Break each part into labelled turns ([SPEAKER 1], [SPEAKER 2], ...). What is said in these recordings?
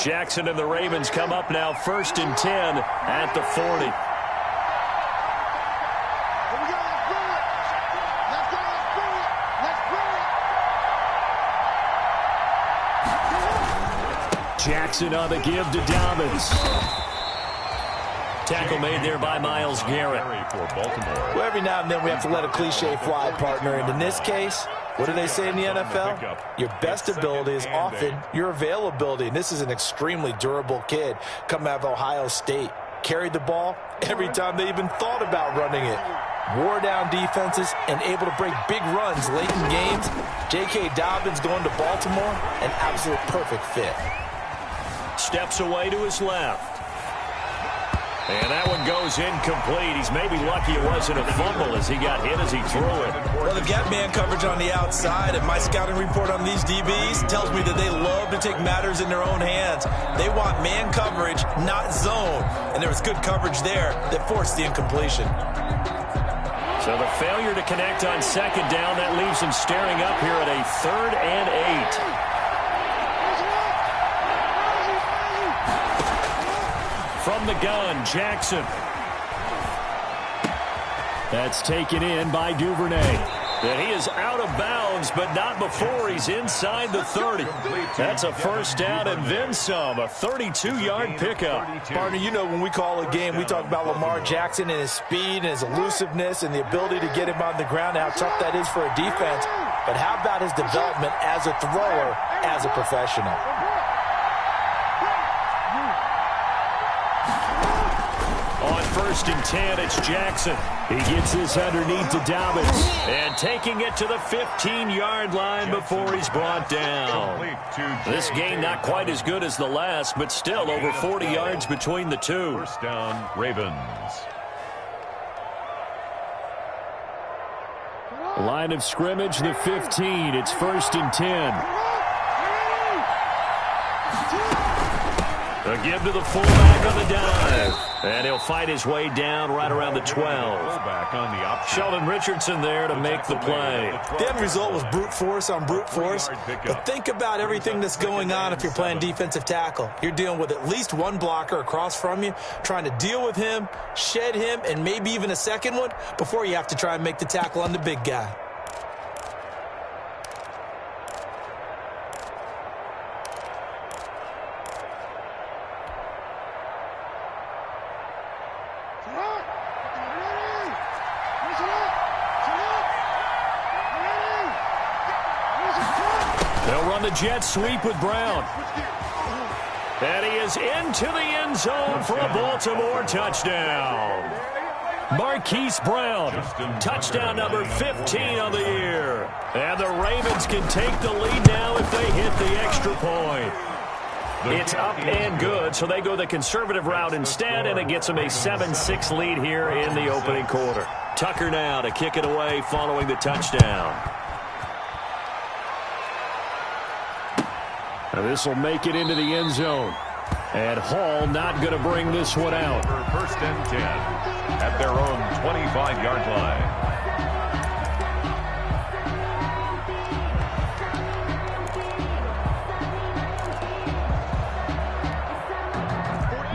[SPEAKER 1] Jackson and the Ravens come up now 1st and 10 at the 40. Jackson on the give to Dobbins. Tackle made there by Myles Garrett.
[SPEAKER 2] Well, every now and then we have to let a cliche fly, partner. And in this case, what do they say in the NFL? Your best ability is often your availability. And this is an extremely durable kid coming out of Ohio State. Carried the ball every time they even thought about running it. Wore down defenses and able to break big runs late in games. J.K. Dobbins going to Baltimore, an absolute perfect fit.
[SPEAKER 1] Steps away to his left. And that one goes incomplete. He's maybe lucky it wasn't a fumble as he got hit as he threw it.
[SPEAKER 2] Well, they've got man coverage on the outside, and my scouting report on these DBs tells me that they love to take matters in their own hands. They want man coverage, not zone. And there was good coverage there that forced the incompletion.
[SPEAKER 1] So the failure to connect on 2nd down, that leaves him staring up here at a 3rd and 8. From the gun, Jackson. That's taken in by Duvernay. And he is out of bounds, but not before he's inside the 30. That's a 1st down and then some, a 32-yard pickup.
[SPEAKER 2] Partner, you know when we call a game, we talk about Lamar Jackson and his speed and his elusiveness and the ability to get him on the ground and how tough that is for a defense. But how about his development as a thrower, as a professional?
[SPEAKER 1] On 1st and 10, it's Jackson. He gets this underneath to Dobbins. And taking it to the 15-yard line before he's brought down. This game not quite as good as the last, but still over 40 yards between the two.
[SPEAKER 3] 1st down, Ravens.
[SPEAKER 1] Line of scrimmage, the 15. It's 1st and 10. A give to the fullback on the dive. And he'll fight his way down right around the 12. Sheldon Richardson there to make the play.
[SPEAKER 2] The end result was brute force on brute force. But think about everything that's going on if you're playing defensive tackle. You're dealing with at least one blocker across from you, trying to deal with him, shed him, and maybe even a second one before you have to try and make the tackle on the big guy.
[SPEAKER 1] The jet sweep with Brown. And he is into the end zone for a Baltimore touchdown. Marquise Brown, touchdown number 15 on the year. And the Ravens can take the lead now if they hit the extra point. It's up and good, so they go the conservative route instead, and it gets them a 7-6 lead here in the opening quarter. Tucker now to kick it away following the touchdown. This will make it into the end zone. And Hall not going to bring this one out.
[SPEAKER 3] 1st and 10 at their own 25-yard line.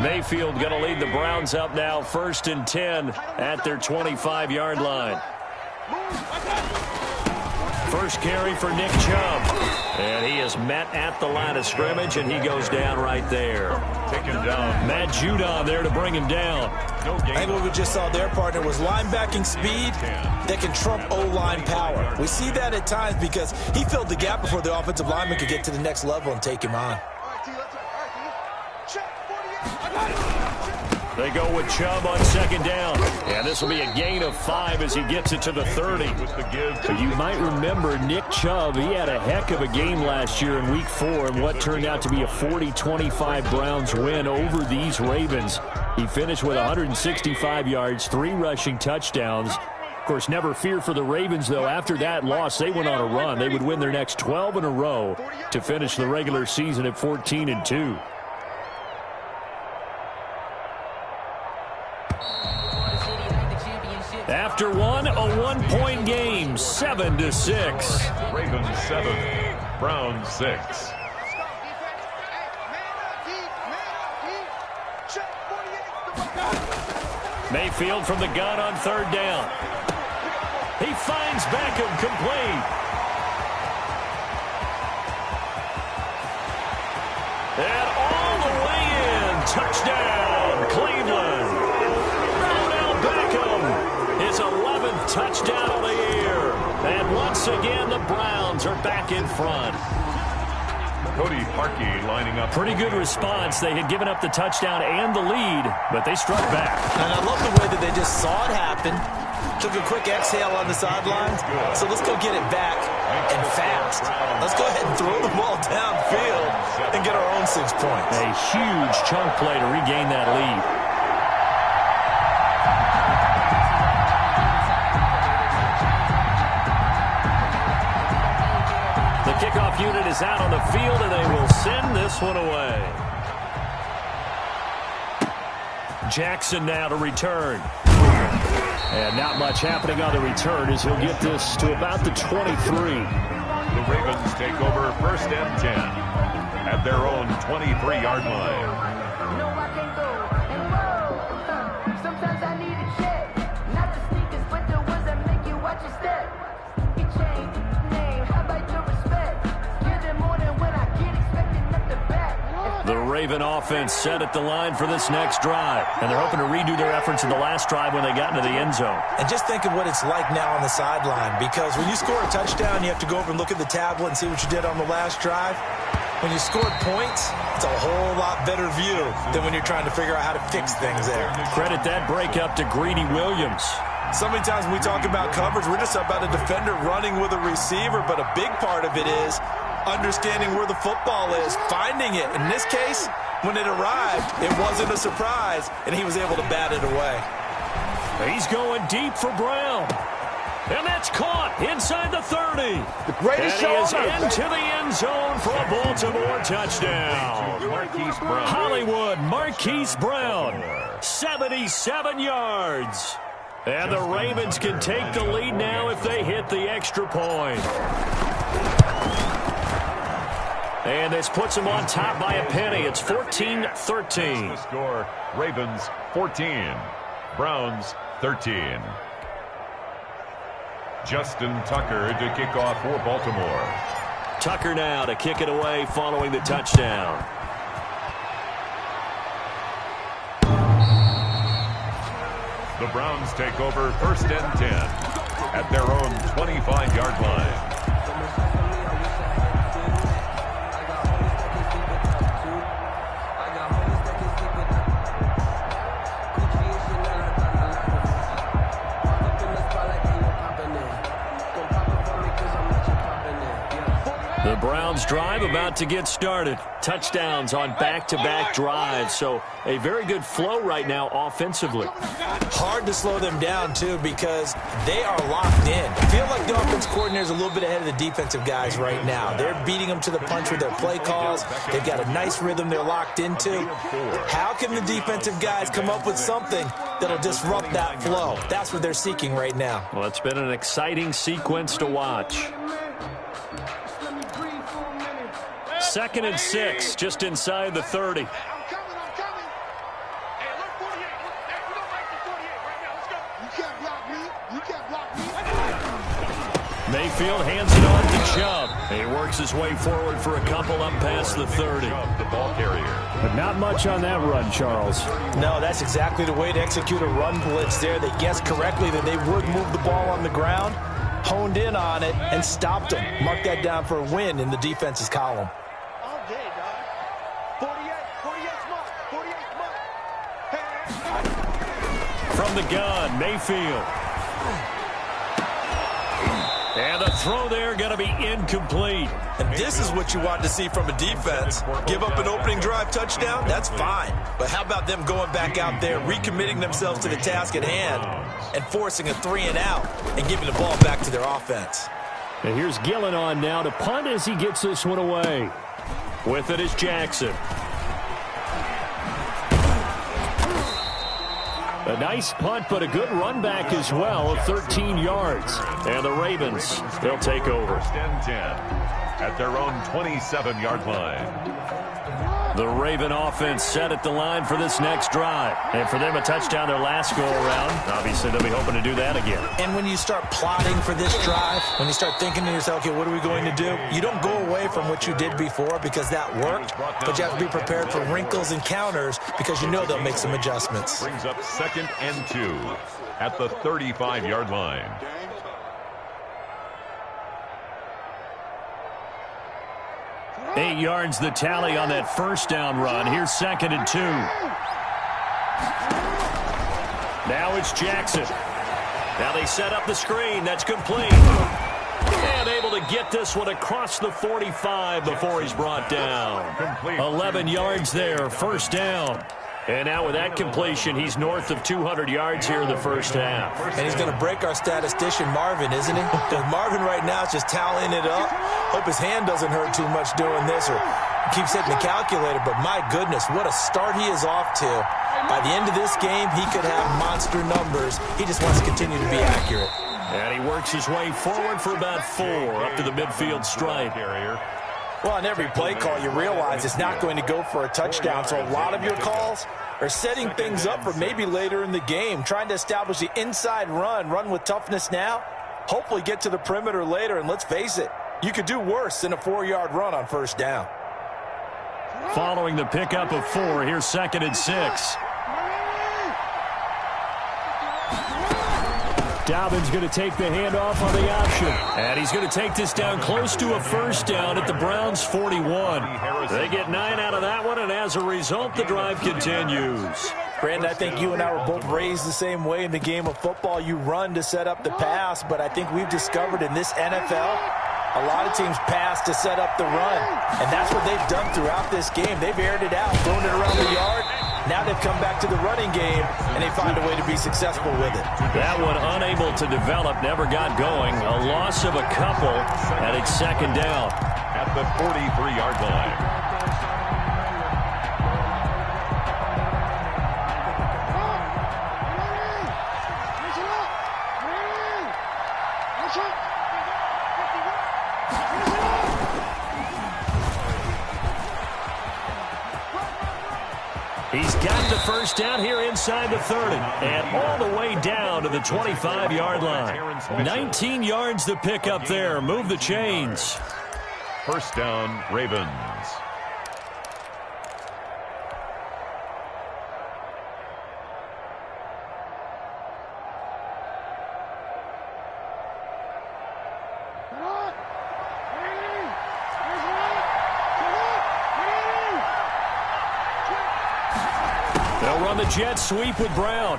[SPEAKER 1] Mayfield going to lead the Browns up now 1st and 10 at their 25-yard line. First carry for Nick Chubb. And he is met at the line of scrimmage, and he goes down right there.
[SPEAKER 3] Taken down.
[SPEAKER 1] Matt Judon there to bring him down.
[SPEAKER 2] I think what we just saw their partner was linebacking speed that can trump O-line power. We see that at times because he filled the gap before the offensive lineman could get to the next level and take him on.
[SPEAKER 1] They go with Chubb on 2nd down. And this will be a gain of 5 as he gets it to the 30. You might remember Nick Chubb. He had a heck of a game last year in Week 4 in what turned out to be a 40-25 Browns win over these Ravens. He finished with 165 yards, 3 rushing touchdowns. Of course, never fear for the Ravens, though. After that loss, they went on a run. They would win their next 12 in a row to finish the regular season at 14-2. After one, a 1-point game, 7-6.
[SPEAKER 3] Ravens 7, Browns 6.
[SPEAKER 1] Mayfield from the gun on third down. He finds Beckham complete. And all the way in. Touchdown, Cleveland. Odell Beckham, his 11th touchdown of the year. And once again, the Browns are back in front.
[SPEAKER 3] Cody Parkey lining up.
[SPEAKER 1] Pretty good response. They had given up the touchdown and the lead, but they struck back.
[SPEAKER 2] And I love the way that they just saw it happen. Took a quick exhale on the sidelines. So let's go get it back and fast. Let's go ahead and throw the ball downfield and get our own 6 points.
[SPEAKER 1] A huge chunk play to regain that lead. The kickoff unit is out on the field, and they will send this one away. Jackson now to return. And not much happening on the return as he'll get this to about the 23.
[SPEAKER 3] The Ravens take over 1st and 10 at their own 23-yard line.
[SPEAKER 4] Sometimes I need a check, not the sneakers, but the ones that make you watch your step. You change name, how about your respect? Give them more than when I get expecting at the back.
[SPEAKER 1] The Raven offense set at the line for this next drive, and they're hoping to redo their efforts in the last drive when they got into the end zone.
[SPEAKER 2] And just think of what it's like now on the sideline, because when you score a touchdown, you have to go over and look at the tablet and see what you did on the last drive. When you scored points, it's a whole lot better view than when you're trying to figure out how to fix things there.
[SPEAKER 1] Credit that breakup to Greedy Williams.
[SPEAKER 2] So many times when we talk about coverage, we're just about a defender running with a receiver, but a big part of it is understanding where the football is, finding it. In this case, when it arrived, it wasn't a surprise, and he was able to bat it away.
[SPEAKER 1] He's going deep for Brown. And that's caught inside the 30.
[SPEAKER 5] The greatest
[SPEAKER 1] and he is
[SPEAKER 5] show
[SPEAKER 1] into the end zone for a Baltimore touchdown.
[SPEAKER 3] Marquise Brown.
[SPEAKER 1] Hollywood Marquise Brown, 77 yards. And the Ravens can take the lead now if they hit the extra point. And this puts them on top by a penny. It's 14-13.
[SPEAKER 3] The score, Ravens 14, Browns 13. Justin Tucker to kick off for Baltimore.
[SPEAKER 1] Tucker now to kick it away following the touchdown.
[SPEAKER 3] The Browns take over 1st and 10 at their own 25-yard line.
[SPEAKER 1] The Browns drive about to get started. Touchdowns on back-to-back drives, so a very good flow right now offensively.
[SPEAKER 2] Hard to slow them down, too, because they are locked in. I feel like the offense coordinator is a little bit ahead of the defensive guys right now. They're beating them to the punch with their play calls. They've got a nice rhythm they're locked into. How can the defensive guys come up with something that'll disrupt that flow? That's what they're seeking right now.
[SPEAKER 1] Well, it's been an exciting sequence to watch. 2nd and 6, just inside the 30. Mayfield hands it on to Chubb. He works his way forward for a couple up past the 30.
[SPEAKER 3] The ball carrier.
[SPEAKER 1] But not much on that run, Charles.
[SPEAKER 2] No, that's exactly the way to execute a run blitz there. They guessed correctly that they would move the ball on the ground, honed in on it, and stopped them. Mark that down for a win in the defense's column.
[SPEAKER 1] From the gun, Mayfield. And the throw there going to be incomplete.
[SPEAKER 2] And this is what you want to see from a defense. Give up an opening drive touchdown, that's fine. But how about them going back out there, recommitting themselves to the task at hand, and forcing a 3-and-out and giving the ball back to their offense.
[SPEAKER 1] And here's Gillen on now to punt as he gets this one away. With it is Jackson. A nice punt, but a good run back as well of 13 yards. And the Ravens, they'll take over.
[SPEAKER 3] 1st and 10 at their own 27-yard line.
[SPEAKER 1] The Raven offense set at the line for this next drive. And for them, a touchdown their last go-around. Obviously, they'll be hoping to do that again.
[SPEAKER 2] And when you start plotting for this drive, when you start thinking to yourself, okay, what are we going to do? You don't go away from what you did before because that worked, but you have to be prepared for wrinkles and counters because you know they'll make some adjustments.
[SPEAKER 3] Brings up 2nd and 2 at the 35-yard line.
[SPEAKER 1] Eight yards the tally on that first down run. Here's 2nd and 2. Now it's Jackson. Now they set up the screen. That's complete. And able to get this one across the 45 before he's brought down. 11 yards there, first down. And now with that completion, he's north of 200 yards here in the first half.
[SPEAKER 2] And he's going to break our statistician, Marvin, isn't he? Because Marvin right now is just tallying it up. Hope his hand doesn't hurt too much doing this or keeps hitting the calculator. But my goodness, what a start he is off to. By the end of this game, he could have monster numbers. He just wants to continue to be accurate.
[SPEAKER 1] And he works his way forward for about 4 up to the midfield stripe.
[SPEAKER 2] Well, on every play call, you realize it's not going to go for a touchdown. So a lot of your calls are setting things up for maybe later in the game, trying to establish the inside run with toughness now, hopefully get to the perimeter later. And let's face it, you could do worse than a 4-yard run on first down.
[SPEAKER 1] Following the pickup of 4, here's 2nd and 6. Dobbins going to take the handoff on the option. And he's going to take this down close to a first down at the Browns' 41. They get 9 out of that one, and as a result, the drive continues.
[SPEAKER 2] Brandon, I think you and I were both raised the same way in the game of football. You run to set up the pass, but I think we've discovered in this NFL, a lot of teams pass to set up the run. And that's what they've done throughout this game. They've aired it out, thrown it around the yard. Now they've come back to the running game, and they find a way to be successful with it.
[SPEAKER 1] That one unable to develop, never got going. A loss of a couple, and it's 2nd down.
[SPEAKER 3] At the 43-yard line.
[SPEAKER 1] He's got the first down here inside the 30, and all the way down to the 25-yard line. 19 yards to pick up there. Move the chains.
[SPEAKER 3] First down, Ravens.
[SPEAKER 1] They'll run the jet sweep with Brown.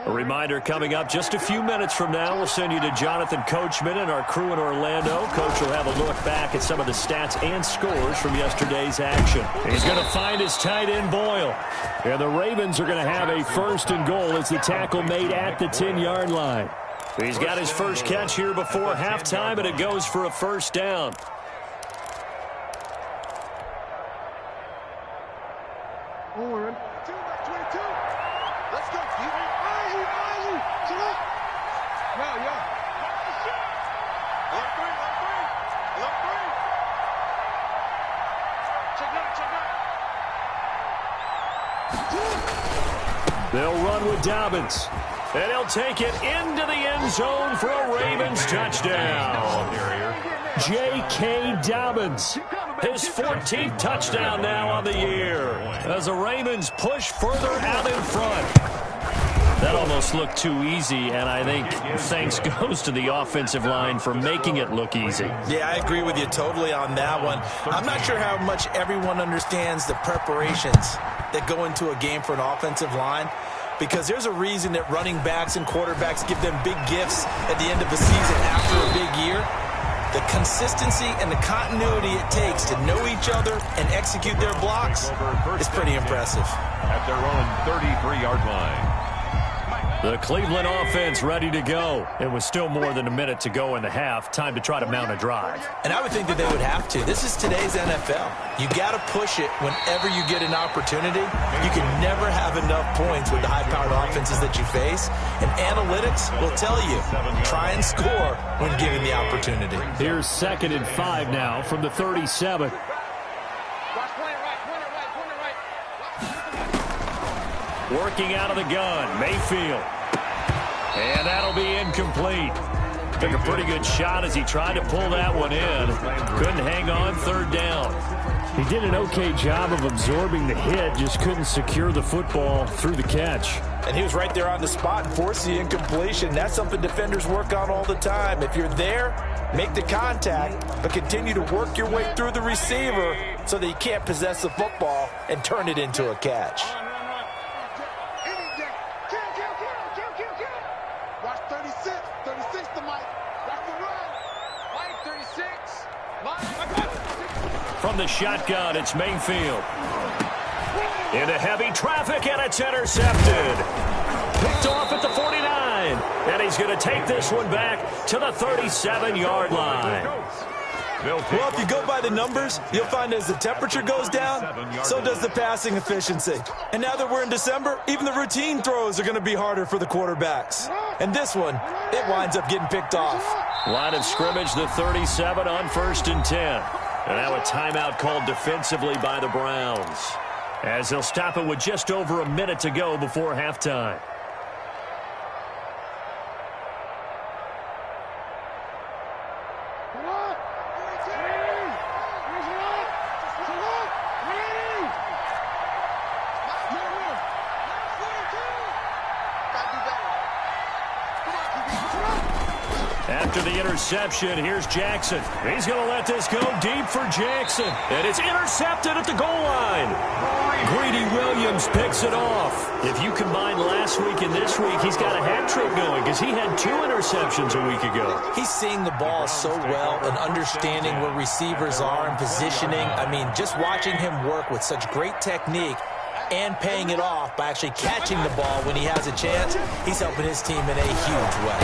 [SPEAKER 1] A reminder coming up just a few minutes from now, we'll send you to Jonathan Coachman and our crew in Orlando. Coach will have a look back at some of the stats and scores from yesterday's action. He's going to find his tight end Boyle. And the Ravens are going to have a 1st and goal as the tackle made at the 10-yard line. He's got his first catch here before halftime, and it goes for a first down. They'll run with Dobbins. And he'll take it into the end zone for a Ravens touchdown. J.K. Dobbins, his 14th touchdown now on the year, as the Ravens push further out in front. That almost looked too easy, and I think thanks goes to the offensive line for making it look easy.
[SPEAKER 2] Yeah, I agree with you totally on that one. I'm not sure how much everyone understands the preparations that go into a game for an offensive line, because there's a reason that running backs and quarterbacks give them big gifts at the end of the season after a big year. The consistency and the continuity it takes to know each other and execute their blocks is pretty impressive.
[SPEAKER 3] At their own 33-yard line.
[SPEAKER 1] The Cleveland offense ready to go. It was still more than a minute to go in the half. Time to try to mount a drive.
[SPEAKER 2] And I would think that they would have to. This is today's NFL. You got to push it whenever you get an opportunity. You can never have enough points with the high-powered offenses that you face. And analytics will tell you, try and score when given the opportunity.
[SPEAKER 1] Here's 2nd and 5 now from the 37. Working out of the gun, Mayfield. And that'll be incomplete. Took a pretty good shot as he tried to pull that one in. Couldn't hang on 3rd down. He did an okay job of absorbing the hit, just couldn't secure the football through the catch.
[SPEAKER 2] And he was right there on the spot and forced the incompletion. That's something defenders work on all the time. If you're there, make the contact, but continue to work your way through the receiver so that you can't possess the football and turn it into a catch.
[SPEAKER 1] From the shotgun, it's Mayfield. Into heavy traffic, and it's intercepted. Picked off at the 49. And he's going to take this one back to the 37-yard line.
[SPEAKER 2] Well, if you go by the numbers, you'll find as the temperature goes down, so does the passing efficiency. And now that we're in December, even the routine throws are going to be harder for the quarterbacks. And this one, it winds up getting picked off.
[SPEAKER 1] Line of scrimmage, the 37 on 1st and 10. And now a timeout called defensively by the Browns, as they'll stop it with just over a minute to go before halftime. After the interception, here's Jackson. He's going to let this go deep for Jackson. And it's intercepted at the goal line. Greedy Williams picks it off. If you combine last week and this week, he's got a hat trick going because he had 2 interceptions a week ago.
[SPEAKER 2] He's seeing the ball so well and understanding where receivers are and positioning. I mean, just watching him work with such great technique and paying it off by actually catching the ball when he has a chance, he's helping his team in a huge way.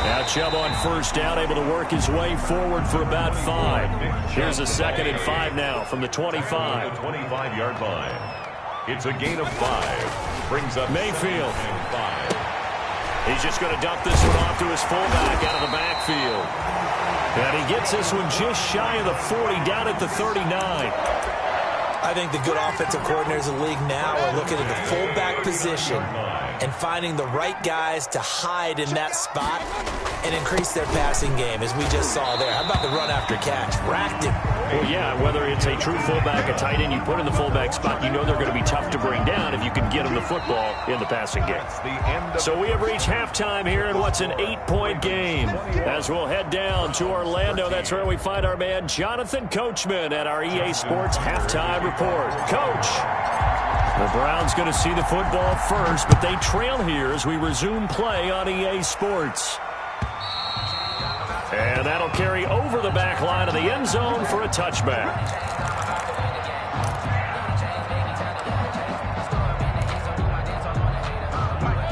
[SPEAKER 1] Now Chubb on 1st down, able to work his way forward for about 5. Here's a 2nd and 5 now from the 25.
[SPEAKER 3] The 25-yard line. It's a gain of 5. Brings up
[SPEAKER 1] Mayfield.
[SPEAKER 3] 5.
[SPEAKER 1] He's just going to dump this one off to his fullback out of the backfield. And he gets this one just shy of the 40, down at the 39.
[SPEAKER 2] I think the good offensive coordinators in the league now are looking at the fullback position and finding the right guys to hide in that spot and increase their passing game, as we just saw there. How about the run after catch? Racked him.
[SPEAKER 1] Well, yeah, whether it's a true fullback, a tight end, you put in the fullback spot, you know they're going to be tough to bring down if you can get them the football in the passing game. So we have reached halftime here in what's an 8-point game. As we'll head down to Orlando, that's where we find our man Jonathan Coachman at our EA Sports Halftime Report. Coach, the Browns going to see the football first, but they trail here as we resume play on EA Sports. And that'll carry over the back line of the end zone for a touchback.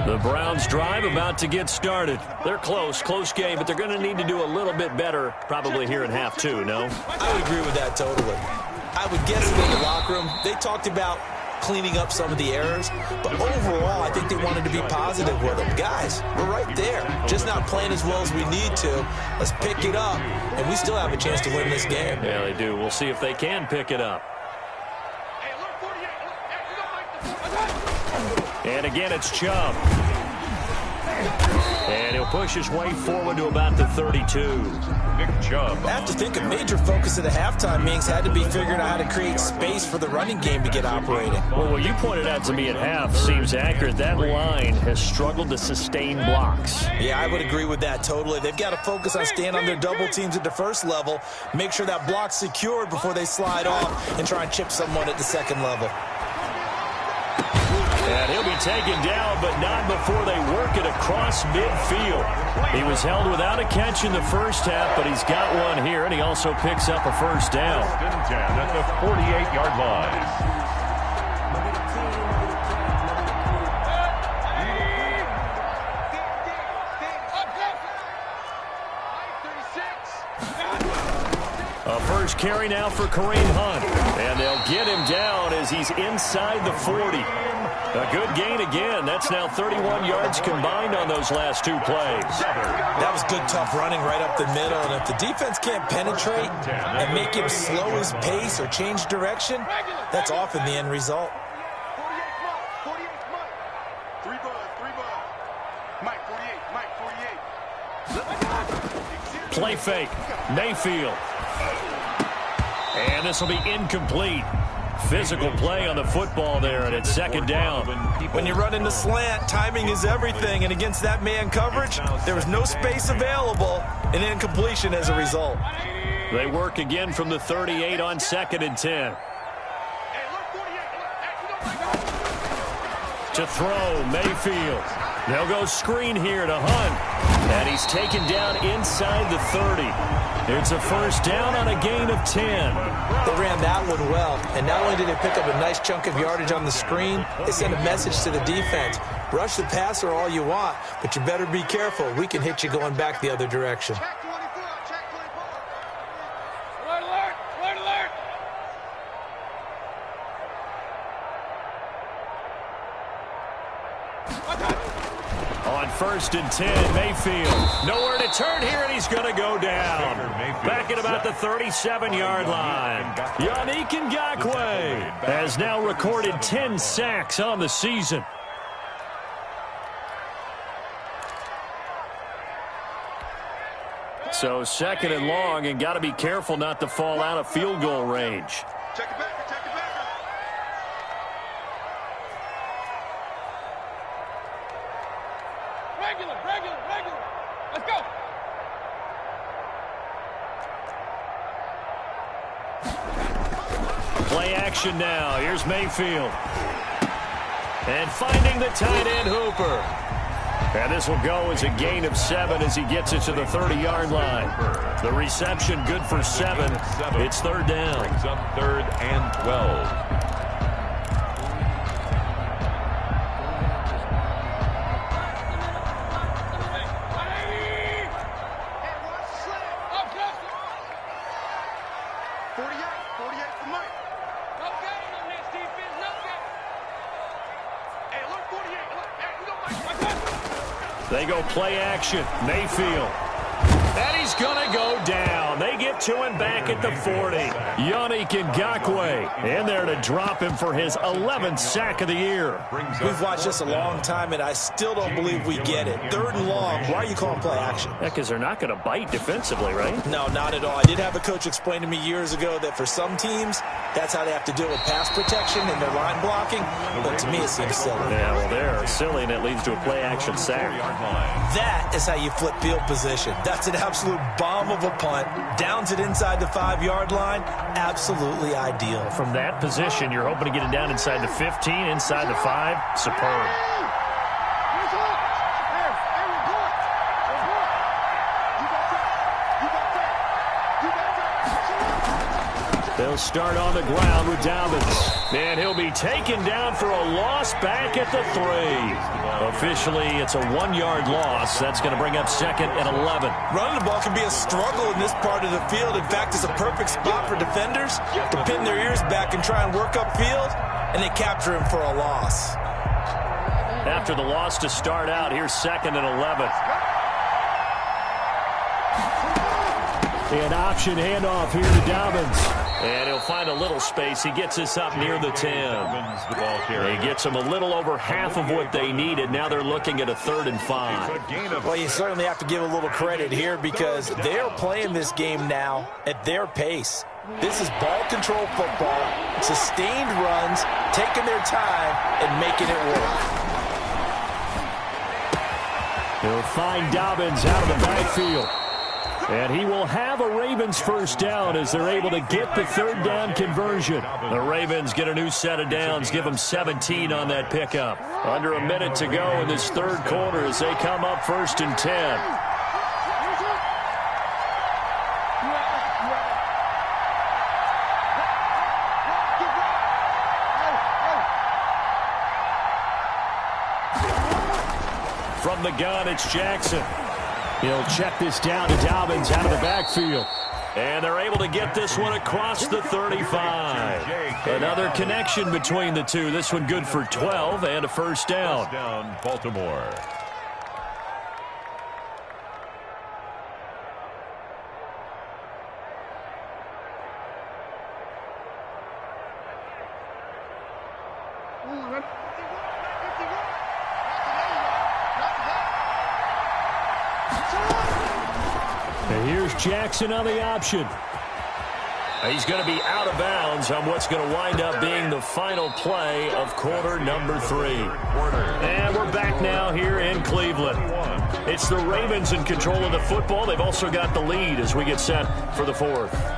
[SPEAKER 1] The Browns drive about to get started. They're close game, but they're going to need to do a little bit better probably here in half 2, no?
[SPEAKER 2] I would agree with that totally. I would guess in the locker room, they talked about cleaning up some of the errors, but overall, I think they wanted to be positive with them. Guys, we're right there, just not playing as well as we need to. Let's pick it up, and we still have a chance to win this game.
[SPEAKER 1] Yeah, they do. We'll see if they can pick it up. And again, it's Chubb. And he'll push his way forward to about the 32.
[SPEAKER 3] Nick Chubb.
[SPEAKER 2] I have to think a major focus of the halftime meetings had to be figuring out how to create space for the running game to get operating.
[SPEAKER 1] Well, what you pointed out to me at half seems accurate. That line has struggled to sustain blocks.
[SPEAKER 2] Yeah, I would agree with that totally. They've got to focus on staying on their double teams at the first level, make sure that block's secured before they slide off and try and chip someone at the second level.
[SPEAKER 1] And he'll be taken down, but not before they work it across midfield. He was held without a catch in the first half, but he's got one here, and he also picks up a first down.
[SPEAKER 3] At the 48-yard line.
[SPEAKER 1] A first carry now for Kareem Hunt. And they'll get him down as he's inside the 40. A good gain again. That's now 31 yards combined on those last two plays.
[SPEAKER 2] That was good, tough running right up the middle. And if the defense can't penetrate and make him slow his pace or change direction, that's often the end result.
[SPEAKER 5] 48, Mike. 3 buzz. Mike, 48.
[SPEAKER 1] Play fake. Mayfield. And this will be incomplete. Physical play on the football there, and it's second down.
[SPEAKER 2] When you run in the slant, timing is everything, and against that man coverage, there was no space available, and incompletion as a result.
[SPEAKER 1] They work again from the 38 on 2nd and 10. To throw, Mayfield. They'll go screen here to Hunt, and he's taken down inside the 30. It's a first down on a gain of 10.
[SPEAKER 2] They ran that one well, and not only did they pick up a nice chunk of yardage on the screen, they sent a message to the defense. Rush the passer all you want, but you better be careful. We can hit you going back the other direction.
[SPEAKER 5] Check 24, check 24. Alert, alert.
[SPEAKER 1] On 1st and 10, Mayfield. Nowhere to turn here, and he's going to go down. Back at about the 37-yard line. Yannick Ngakoue has now recorded 10 sacks on the season. So 2nd and long, and got to be careful not to fall out of field goal range.
[SPEAKER 5] Check it back. Regular. Let's go.
[SPEAKER 1] Play action now. Here's Mayfield. And finding the tight end, Hooper. And this will go as a gain of 7 as he gets it to the 30-yard line. The reception good for 7. It's third down.
[SPEAKER 3] Brings up 3rd and 12.
[SPEAKER 1] They go play action. Mayfield. And he's going to go down. They get to him back at the 40. Yannick Ngakoue in there to drop him for his 11th sack of the year.
[SPEAKER 2] We've watched this a long time, and I still don't believe we get it. 3rd and long, why are you calling play action?
[SPEAKER 1] Yeah, because they're not going to bite defensively, right?
[SPEAKER 2] No, not at all. I did have a coach explain to me years ago that for some teams, that's how they have to deal with pass protection and their line blocking. But to me, it seems silly.
[SPEAKER 1] Yeah, well, they're silly, and it leads to a play action sack.
[SPEAKER 2] That is how you flip field position. That's an absolute bomb of a punt. Downs it inside the 5-yard line. Absolutely ideal.
[SPEAKER 1] From that position, you're hoping to get it down inside the 15, inside the 5. Superb. They'll start on the ground with Dobbins. And he'll be taken down for a loss back at the 3. Officially, it's a 1-yard loss. That's going to bring up 2nd and 11.
[SPEAKER 2] Running the ball can be a struggle in this part of the field. In fact, it's a perfect spot for defenders to pin their ears back and try and work upfield, and they capture him for a loss.
[SPEAKER 1] After the loss to start out, here's 2nd and 11. An option handoff here to Dobbins. And he'll find a little space. He gets us up near the 10. He gets them a little over half of what they needed. Now they're looking at a 3rd and 5.
[SPEAKER 2] Well, you certainly have to give a little credit here because they're playing this game now at their pace. This is ball control football, sustained runs, taking their time and making it work.
[SPEAKER 1] He'll find Dobbins out of the backfield. And he will have a Ravens first down as they're able to get the 3rd down conversion. The Ravens get a new set of downs, give them 17 on that pickup. Under a minute to go in this 3rd quarter as they come up 1st and 10. From the gun, it's Jackson. He'll check this down to Dobbins out of the backfield. And they're able to get this one across the 35. Another connection between the two. This one good for 12 and a first down.
[SPEAKER 3] First down, Baltimore.
[SPEAKER 1] And here's Jackson on the option. He's going to be out of bounds on what's going to wind up being the final play of quarter number 3. And we're back now here in Cleveland. It's the Ravens in control of the football. They've also got the lead as we get set for the 4th.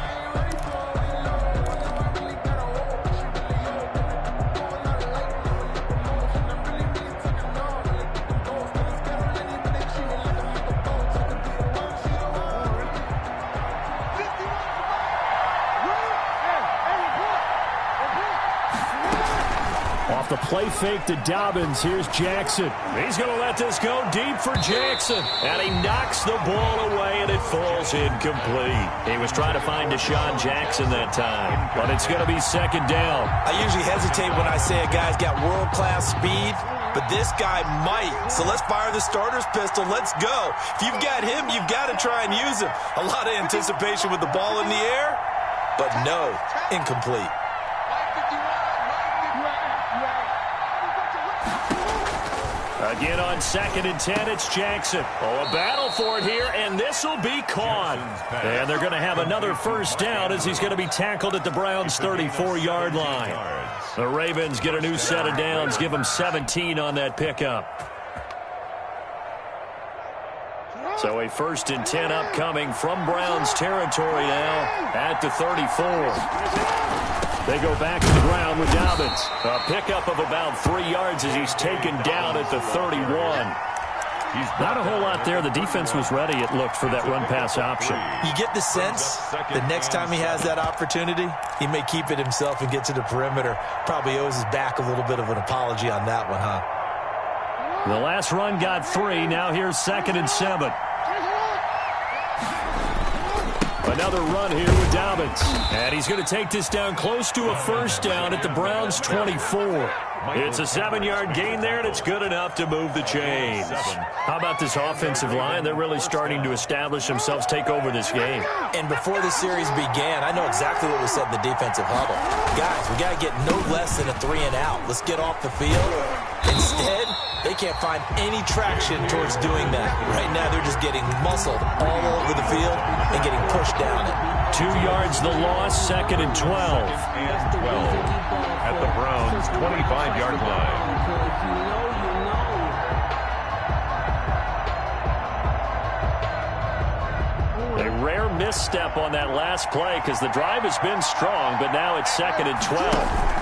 [SPEAKER 1] Off the play fake to Dobbins. Here's Jackson. He's going to let this go deep for Jackson. And he knocks the ball away, and it falls incomplete. He was trying to find Deshaun Jackson that time, but it's going to be second down.
[SPEAKER 2] I usually hesitate when I say a guy's got world-class speed, but this guy might. So let's fire the starter's pistol. Let's go. If you've got him, you've got to try and use him. A lot of anticipation with the ball in the air, but no, incomplete.
[SPEAKER 1] Again on 2nd and 10, it's Jackson. Oh, a battle for it here, and this will be caught. And they're going to have another first down as he's going to be tackled at the Browns' 34-yard line. The Ravens get a new set of downs, give them 17 on that pickup. So a 1st and 10 upcoming from Browns territory now at the 34. They go back to the ground with Dobbins. A pickup of about 3 yards as he's taken down at the 31. He's not a whole lot there. The defense was ready, it looked, for that run-pass option.
[SPEAKER 2] You get the sense that next time he has that opportunity, he may keep it himself and get to the perimeter. Probably owes his back a little bit of an apology on that one, huh?
[SPEAKER 1] The last run got 3. Now here's 2nd and 7. Another run here with Dobbins. And he's going to take this down close to a first down at the Browns' 24. It's a 7-yard gain there, and it's good enough to move the chains. How about this offensive line? They're really starting to establish themselves, take over this game.
[SPEAKER 2] And before the series began, I know exactly what was said in the defensive huddle. Guys, we got to get no less than a 3-and-out. Let's get off the field. Instead, they can't find any traction towards doing that. Right now, they're just getting muscled all over the field and getting pushed down it.
[SPEAKER 1] 2 yards the loss, 2nd and 12.
[SPEAKER 3] And 12 at the Browns' 25-yard line.
[SPEAKER 1] A rare misstep on that last play because the drive has been strong, but now it's 2nd and 12.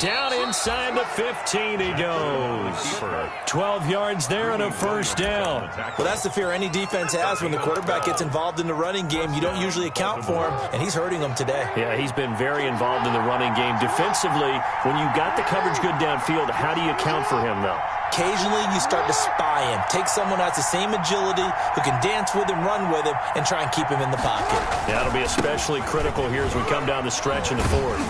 [SPEAKER 1] Down inside the 15 he goes. 12 yards there and a first down.
[SPEAKER 2] Well, that's the fear any defense has when the quarterback gets involved in the running game. You don't usually account for him, and he's hurting them today.
[SPEAKER 1] Yeah, he's been very involved in the running game. Defensively, when you got the coverage good downfield, how do you account for him, though?
[SPEAKER 2] Occasionally, you start to spy him. Take someone who has the same agility, who can dance with him, run with him, and try and keep him in the pocket.
[SPEAKER 1] Yeah, that'll be especially critical here as we come down the stretch in the 4th.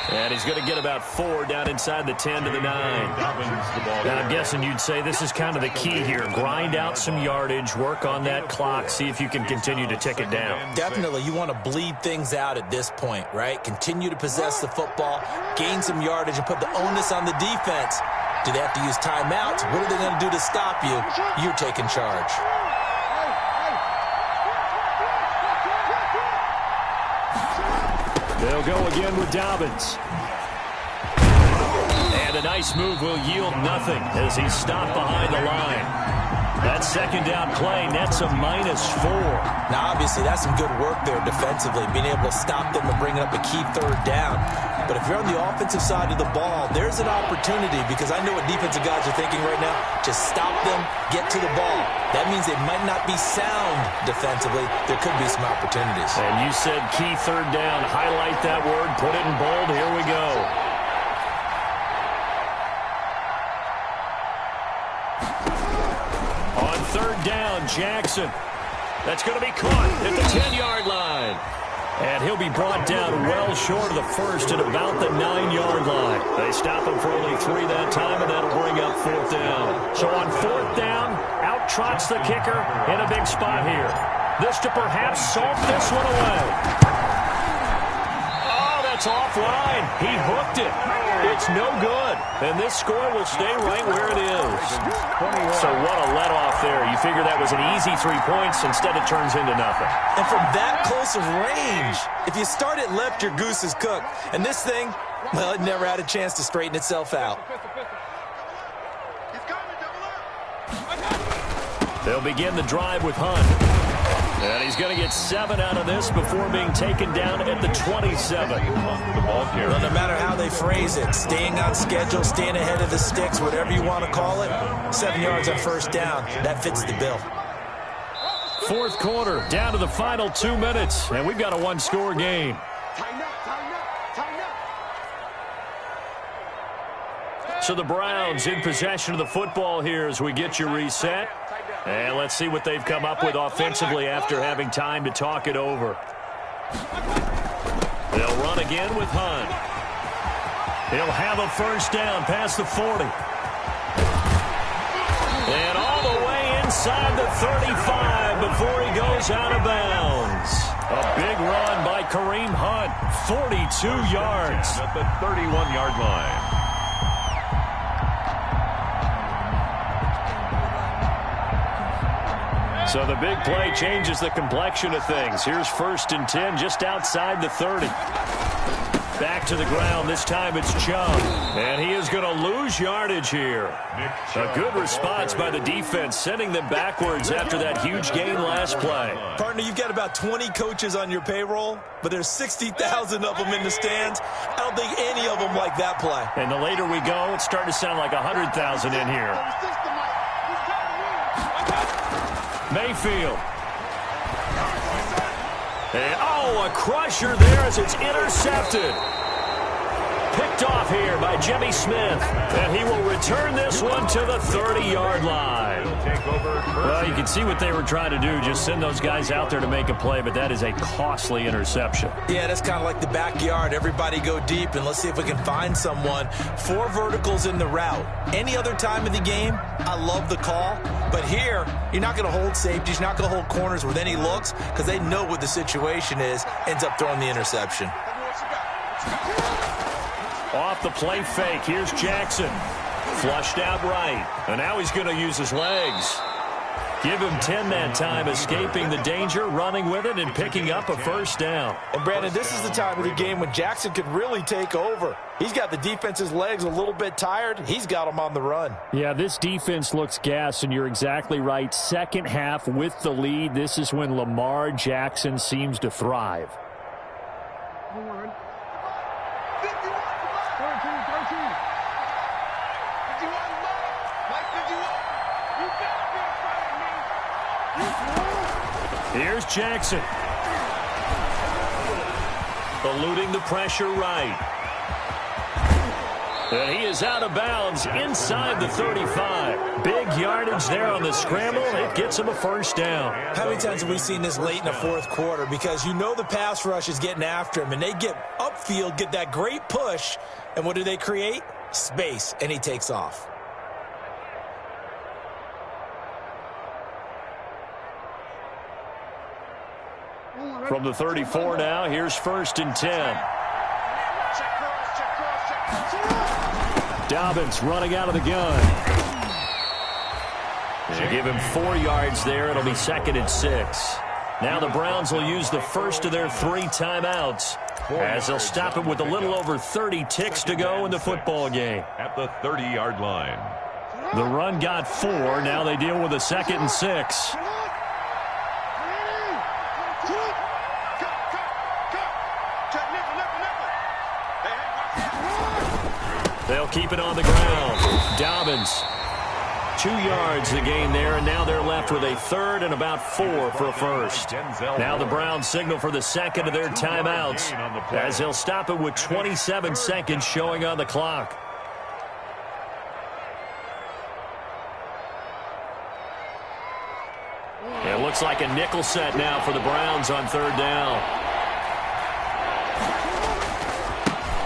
[SPEAKER 1] And he's going to get about 4 down inside the 10 to the 9. Now, I'm guessing you'd say this is kind of the key here. Grind out some yardage, work on that clock, see if you can continue to tick it down.
[SPEAKER 2] Definitely. You want to bleed things out at this point, right? Continue to possess the football, gain some yardage, and put the onus on the defense. Do they have to use timeouts? What are they going to do to stop you? You're taking charge.
[SPEAKER 1] They'll go again with Dobbins. And a nice move will yield nothing as he's stopped behind the line. That second down play nets a -4.
[SPEAKER 2] Now, obviously, that's some good work there defensively, being able to stop them and bringing up a key 3rd down. But if you're on the offensive side of the ball, there's an opportunity because I know what defensive guys are thinking right now. Just stop them, get to the ball. That means they might not be sound defensively. There could be some opportunities.
[SPEAKER 1] And you said key 3rd down. Highlight that word. Put it in bold. Here we go. down, Jackson. That's going to be caught at the 10-yard line. And he'll be brought down well short of the first at about the 9-yard line. They stop him for only 3 that time, and that'll bring up 4th down. So on 4th down, out trots the kicker in a big spot here. This to perhaps salt this one away. Oh, that's offline. He hooked it. It's no good. And this score will stay right where it is. So what a let-off there. You figure that was an easy 3 points. Instead, it turns into nothing.
[SPEAKER 2] And from that close of range, if you start it left, your goose is cooked. And this thing, well, it never had a chance to straighten itself out.
[SPEAKER 1] They'll begin the drive with Hunt. And he's going to get 7 out of this before being taken down at the 27.
[SPEAKER 3] The ball carrier.
[SPEAKER 2] Well, no matter how they phrase it, staying on schedule, staying ahead of the sticks, whatever you want to call it, 7 yards on 1st down, that fits the bill.
[SPEAKER 1] 4th quarter, down to the final 2 minutes, and we've got a 1-score game. So the Browns in possession of the football here as we get you reset. And let's see what they've come up with offensively after having time to talk it over. They'll run again with Hunt. He'll have a 1st down past the 40. And all the way inside the 35 before he goes out of bounds. A big run by Kareem Hunt, 42 yards.
[SPEAKER 3] At the 31-yard line.
[SPEAKER 1] So the big play changes the complexion of things. Here's 1st and 10 just outside the 30. Back to the ground. This time it's Chubb. And he is going to lose yardage here. A good response by the defense, sending them backwards after that huge gain last play.
[SPEAKER 2] Partner, you've got about 20 coaches on your payroll, but there's 60,000 of them in the stands. I don't think any of them like that play.
[SPEAKER 1] And the later we go, it's starting to sound like 100,000 in here. Mayfield. And, a crusher there as it's intercepted. Picked off here by Jimmy Smith. And he will return this one to the 30-yard line. Well, you can see what they were trying to do, just send those guys out there to make a play, but that is a costly interception.
[SPEAKER 2] Yeah, that's kind of like the backyard. Everybody go deep, and let's see if we can find someone. 4 verticals in the route. Any other time of the game, I love the call. But here, you're not going to hold safeties. You're not going to hold corners with any looks because they know what the situation is. Ends up throwing the interception.
[SPEAKER 1] Off the play fake, here's Jackson. Flushed out right. And now he's going to use his legs. Give him 10 that time, escaping the danger, running with it, and picking up a 1st down.
[SPEAKER 2] And, Brandon, this is the time of the game when Jackson could really take over. He's got the defense's legs a little bit tired. He's got them on the run.
[SPEAKER 1] Yeah, this defense looks gassed, and you're exactly right. Second half with the lead, this is when Lamar Jackson seems to thrive. Here's Jackson. Eluding the pressure right. And he is out of bounds inside the 35. Big yardage there on the scramble. It gets him a 1st down.
[SPEAKER 2] How many times have we seen this late in the 4th quarter? Because you know the pass rush is getting after him, and they get upfield, get that great push, and what do they create? Space, and he takes off.
[SPEAKER 1] From the 34 now, here's 1st and 10. Dobbins running out of the gun. They give him 4 yards there. It'll be 2nd and 6. Now the Browns will use the first of their 3 timeouts as they'll stop it with a little over 30 ticks to go in the football game.
[SPEAKER 3] At the 30-yard line.
[SPEAKER 1] The run got 4. Now they deal with a 2nd and 6. They'll keep it on the ground. Dobbins, 2 yards the gain there, and now they're left with a 3rd and about 4 for a 1st. Now the Browns signal for the 2nd of their timeouts as they'll stop it with 27 seconds showing on the clock. It looks like a nickel set now for the Browns on third down.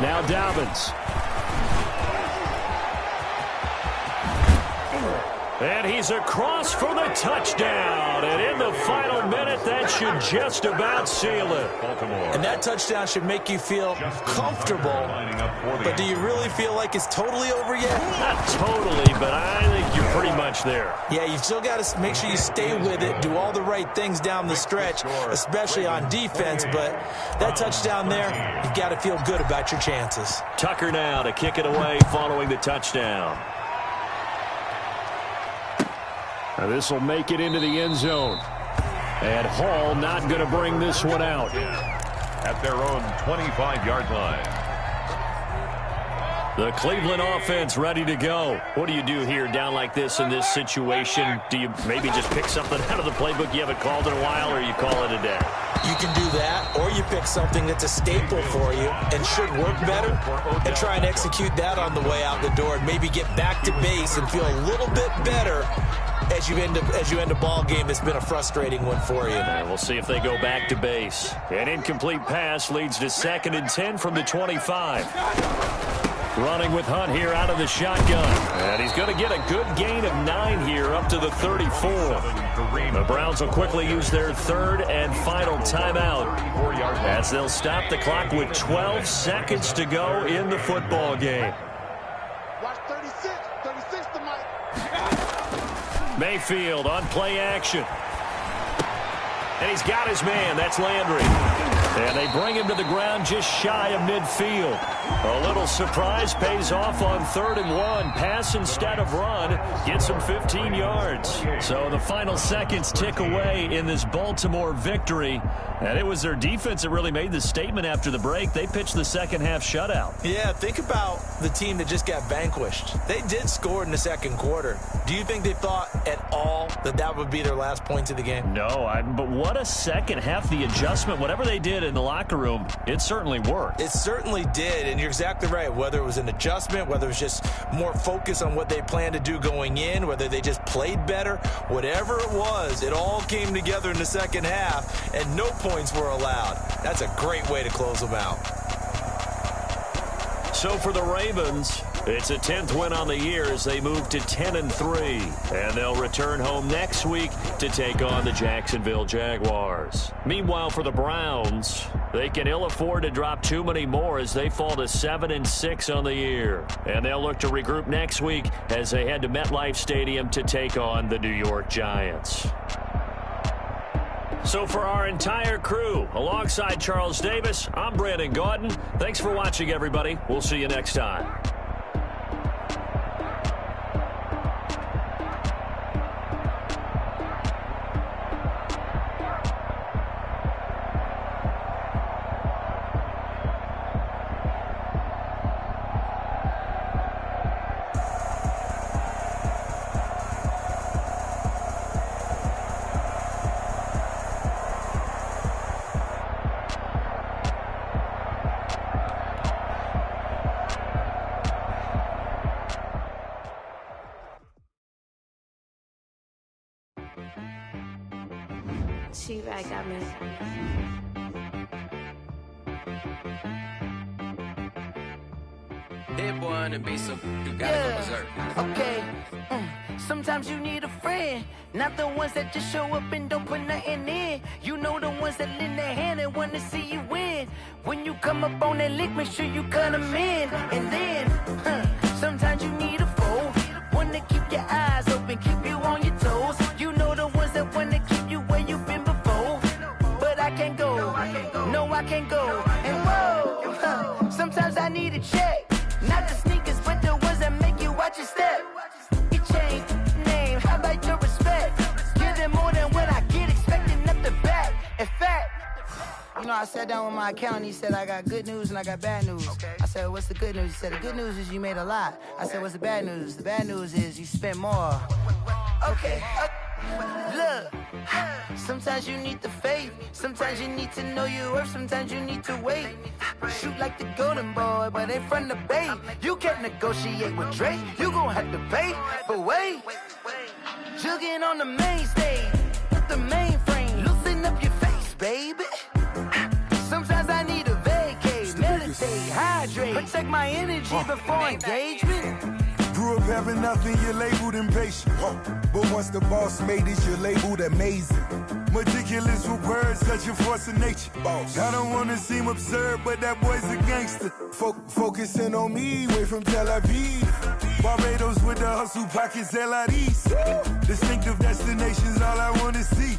[SPEAKER 1] Now Dobbins. And he's across for the touchdown. And in the final minute, that should just about seal it.
[SPEAKER 3] Baltimore.
[SPEAKER 2] And that touchdown should make you feel comfortable. But do you really feel like it's totally over yet?
[SPEAKER 1] Not totally, but I think you're pretty much there.
[SPEAKER 2] Yeah, you've still got to make sure you stay with it, do all the right things down the stretch, especially on defense. But that touchdown there, you've got to feel good about your chances.
[SPEAKER 1] Tucker now to kick it away following the touchdown. Now this will make it into the end zone. And Hall not going to bring this one out.
[SPEAKER 3] At their own 25-yard line.
[SPEAKER 1] The Cleveland offense ready to go. What do you do here down like this in this situation? Do you maybe just pick something out of the playbook you haven't called in a while, or you call it a day?
[SPEAKER 2] You can do that, or you pick something that's a staple for you and should work better and try and execute that on the way out the door and maybe get back to base and feel a little bit better as you end a ball game that's been a frustrating one for you.
[SPEAKER 1] And we'll see if they go back to base. An incomplete pass leads to 2nd and 10 from the 25. Running with Hunt here out of the shotgun. And he's going to get a good gain of 9 here up to the 34. The Browns will quickly use their third and final timeout as they'll stop the clock with 12 seconds to go in the football game.
[SPEAKER 5] Watch 36. 36 to Mike.
[SPEAKER 1] Mayfield on play action. And he's got his man. That's Landry. And they bring him to the ground just shy of midfield. A little surprise pays off on 3rd and 1. Pass instead of run. Gets him 15 yards. So the final seconds tick away in this Baltimore victory. And it was their defense that really made the statement after the break. They pitched the second half shutout.
[SPEAKER 2] Yeah, think about the team that just got vanquished. They did score in the second quarter. Do you think they thought at all that that would be their last points of the game?
[SPEAKER 1] No, but what a second half. The adjustment, whatever they did in the locker room, it certainly worked.
[SPEAKER 2] It certainly did, and you're exactly right. Whether it was an adjustment, whether it was just more focus on what they planned to do going in, whether they just played better, whatever it was, it all came together in the second half, and no points were allowed. That's a great way to close them out.
[SPEAKER 1] So for the Ravens, it's a 10th win on the year as they move to 10-3. And they'll return home next week to take on the Jacksonville Jaguars. Meanwhile, for the Browns, they can ill afford to drop too many more as they fall to 7-6 on the year. And they'll look to regroup next week as they head to MetLife Stadium to take on the New York Giants. So for our entire crew, alongside Charles Davis, I'm Brandon Gaudin. Thanks for watching, everybody. We'll see you next time.
[SPEAKER 6] She right got me.
[SPEAKER 7] Hit boy on the beat, so you gotta go berserk.
[SPEAKER 4] Okay. Sometimes you need a friend, not the ones that just show up and don't put nothing in. You know the ones that lend their hand and want to see you win. When you come up on that lick, make sure you cut them in. And then, sometimes you need a foe, one to keep your eyes open, keep you on your toes. You know the ones that want to keep you where you've been before. But I can't go, no I can't go. And whoa, sometimes I need a check, not the sneakers but the ones that make you watch your step. You change name, how about your respect? Give them more than what I get, expecting nothing back. In fact, you know, I sat down with my accountant. He said, I got good news and I got bad news. I said, what's the good news? He said, the good news is you made a lot. I said, what's the bad news? The bad news is you spent more. Okay. Look, sometimes you need the faith. Sometimes you need to know your worth. Sometimes you need to wait. Shoot like the golden boy, but ain't from the bay. You can't negotiate with Drake. You gon' have to pay. But wait, jugging on the main stage. check my energy before engagement.
[SPEAKER 6] Grew up having nothing, you're labeled impatient. But once the boss made it, you're labeled amazing. Meticulous with words, such a force of nature. I don't wanna seem absurd, but that boy's a gangster. Focusing on me, way from Tel Aviv. Barbados with the hustle pockets, LIDs. Distinctive destinations, all I wanna see.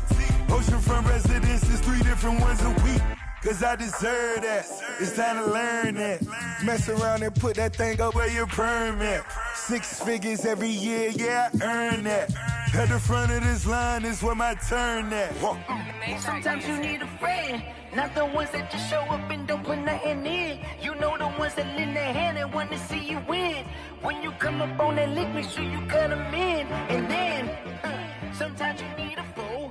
[SPEAKER 6] Oceanfront residences, 3 different ones a week. Cause I deserve that, it's time to learn that. Mess around and put that thing up where your permit. 6 figures every year, yeah, I earn that. At the front of this line is where my turn at.
[SPEAKER 4] Sometimes you need a friend, not the ones that just show up and don't put nothing in. You know the ones that lend their hand and want to see you win. When you come up on that lick, make sure you cut them in. And then, sometimes you need a fool.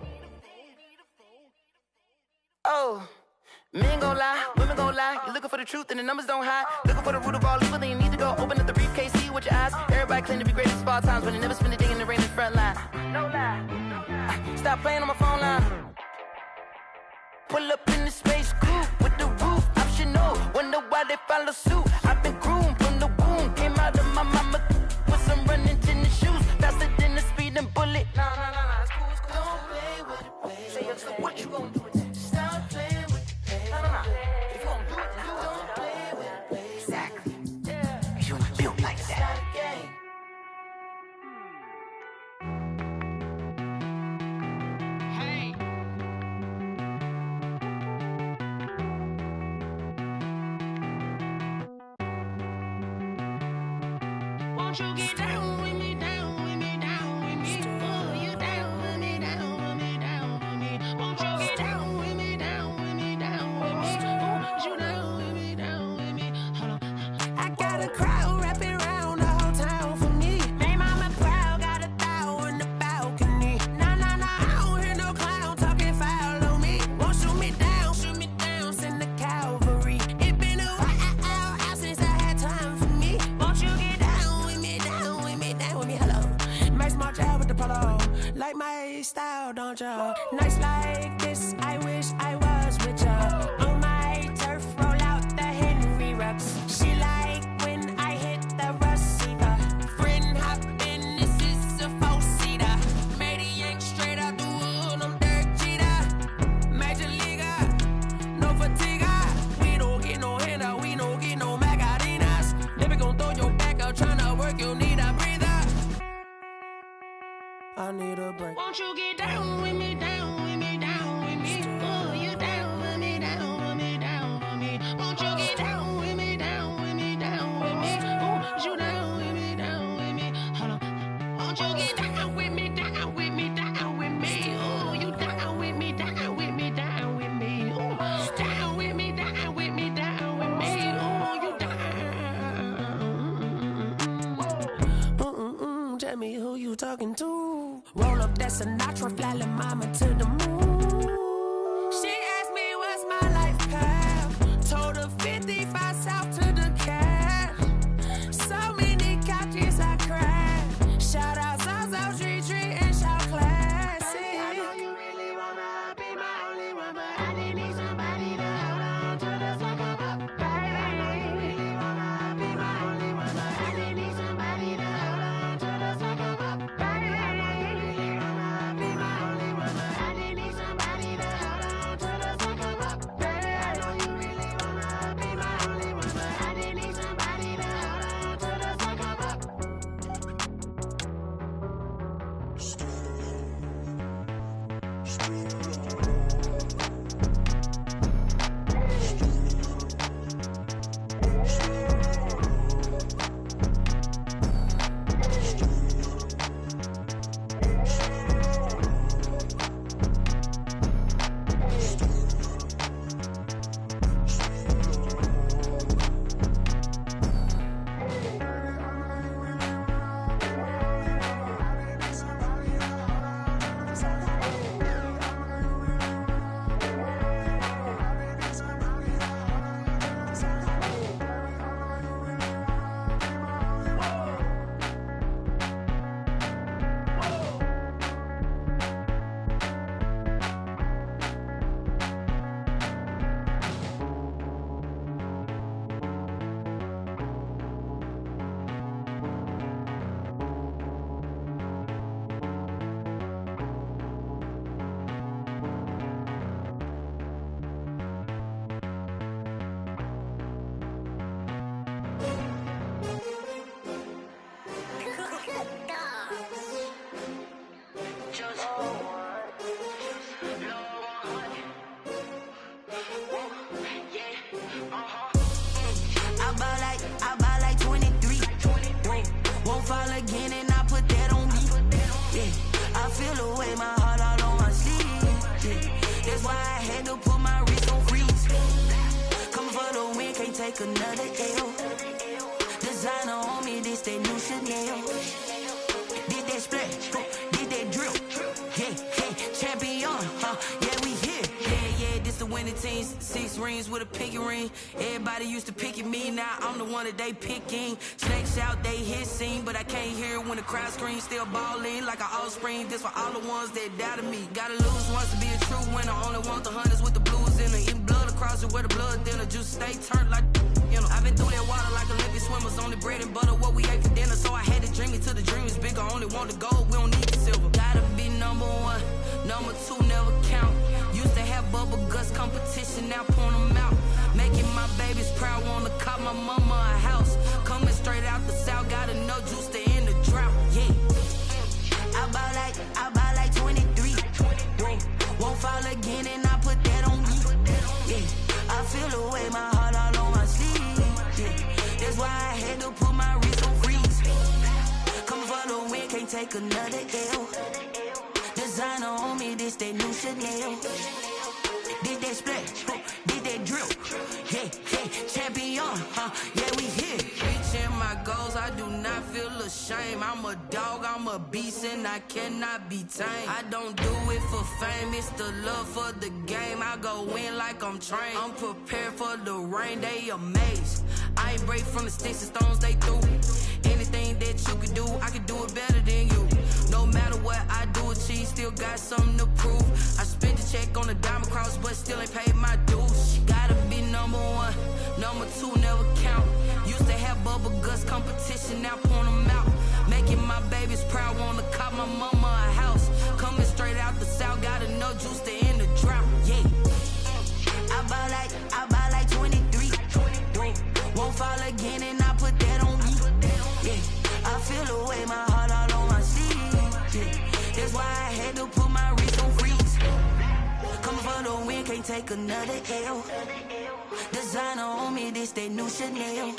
[SPEAKER 4] Oh. Men gon' lie, women gon' lie. You're looking for the truth and the numbers don't hide. Looking for the root of all evil, then you need to go open up the briefcase, see with your eyes. Everybody claim to be great at small times, but they never spend a day in the rain in the front line. No lie, stop playing on my phone line. Pull up in the space coupe with the roof optional. Wonder why they follow suit. I've been groomed from the womb. Came out of my mama with some running tennis shoes. Faster than the speeding bullet. No, it's cool, it's cool. Don't play with it, play. Say, so what you gon' do with it? Stop playing with it. If you gon' do it, then don't play with it, play. Exactly. Yeah. You ain't built like that. Hey. Won't you get down with me, down with me, down with me? Oh, you down with me, down with me, down with me. Won't you get down with me, down with me, down with me? Oh, you down with me, down with me. Hold on. I got a crowd wrapping around the whole town for me. Made mama proud, got a thou in the balcony. Nah, I don't hear no clown talking foul on me. Won't shoot me down, send the cavalry. It been a while since I had time for me. Won't you get down with me, down with me, down with me? Hello. Max March out with the polo. Like my style, don't you? Nights like this, I wish I was with ya. On my turf, roll out the Henry Rux. She like when I hit the receiver. Friend hop in, this is a 4-seater. Made a yank straight out the wood, I'm Derek Jeter. Major leaguer, no fatigue. We don't get no handout, we don't get no Macarinas. Never gon' throw your back out, tryna work, you need a breather. I need a break. Won't you get down with me, down with me, down with me? Oh, you down with me, down with me, down with me. Won't you get down with me, down with me, down with me? Oh, you down with me, down with me. Hold on. Won't you get down with me, down with me, down with me? Oh, you down with me, down with me, down with me. Oh, down with me, down with me, down with me. Oh, you down. Tell me who you talking to. Roll up that Sinatra, fly la mama to the moon. She asked me what's my life path. Told her 55 south to the cab. So many couches I cried. Shout out South Street and shout classy. I know you really wanna be my only one, but I didn't need somebody to hold on to the second up. Baby, I know you really wanna be my only one, but I didn't need somebody to hold on to the second up. Baby, I know you really wanna be my only one, but I didn't need somebody to hold on to the second up. Baby, I know you really wanna be my only one, but I didn't need somebody to hold on to the second up.
[SPEAKER 8] take another L. Designer on me, this that new Chanel. Did that splash, did that drill. Yeah, champion, yeah, we here. Yeah, this the winning team. 6 rings with a pinky ring. Everybody used to pick at me, now I'm the one that they picking. Snakes out, they hit scene, but I can't hear when the crowd screams. Still balling like an offspring. This for all the ones that doubted me. Gotta lose once to be a true winner. Only want the hunters with the blues in it. Eating blood across it where the blood thinner. Juice stay turned like, you know. I've been through that water like Olympic swimmers. Only bread and butter, what we ate for dinner. So I had to dream it till the dream is bigger. Only want the gold, we don't need the silver. Gotta be number 1, number 2 never count. Used to have bubble guts competition, now point them out. Making my babies proud, wanna cop my mama a house. Coming straight out the south, gotta know juice to end the drought. Yeah, I buy like 23. Won't fall again, and I put that on me. Yeah, I feel the way, my heart all on my sleeve. Yeah, that's why I had to put my wrist on freeze. Coming for the win, can't take another L. Designer on me, this that new Chanel. Did that splash, did that drill. Yeah, champion, yeah, we here. Reaching my goals, I do not feel ashamed. I'm a dog, I'm a beast, and I cannot be tamed. I don't do it for fame, it's the love for the game. I go in like I'm trained. I'm prepared for the rain, they amazed. I ain't break from the sticks and stones they threw. Anything that you can do, I can do it better than you. No matter what I do, achieve, still got something to prove. I spent the check on the diamond cross, but still ain't paid my dues. Gotta be number 1, number 2 never count. Used to have bubble guts competition, now point them out. Making my babies proud, wanna cop my mama a house. Coming straight out the south, gotta know juice to end the drought. Yeah, I buy like 23. Won't fall again, and I put that on me. Yeah, I feel the way, my heart all on my sleeve. Yeah, that's why I had to put my wrist on freeze. Coming for the win, can't take another L. Designer on me, this that new Chanel.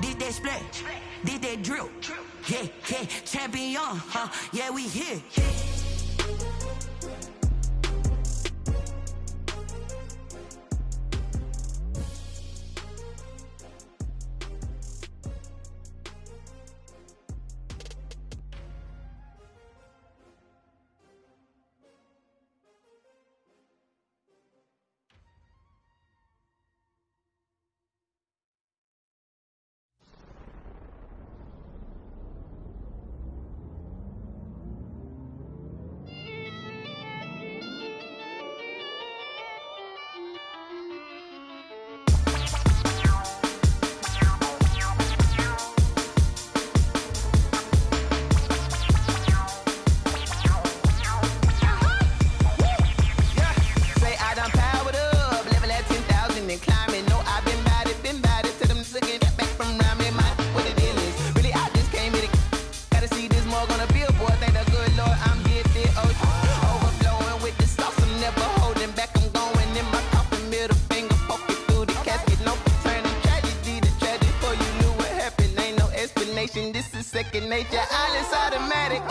[SPEAKER 8] Did that splash, did that drill. Yeah, champion, yeah, we here.
[SPEAKER 9] This is second nature, all is automatic.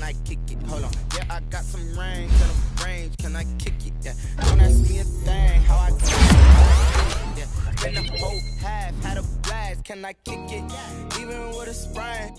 [SPEAKER 9] I kick it? Hold on. Yeah, I got some range and a range. Can I kick it? Yeah. Don't ask me a thing. How I kick it? Yeah. Spend the whole half, had a blast. Can I kick it? Even with a sprain.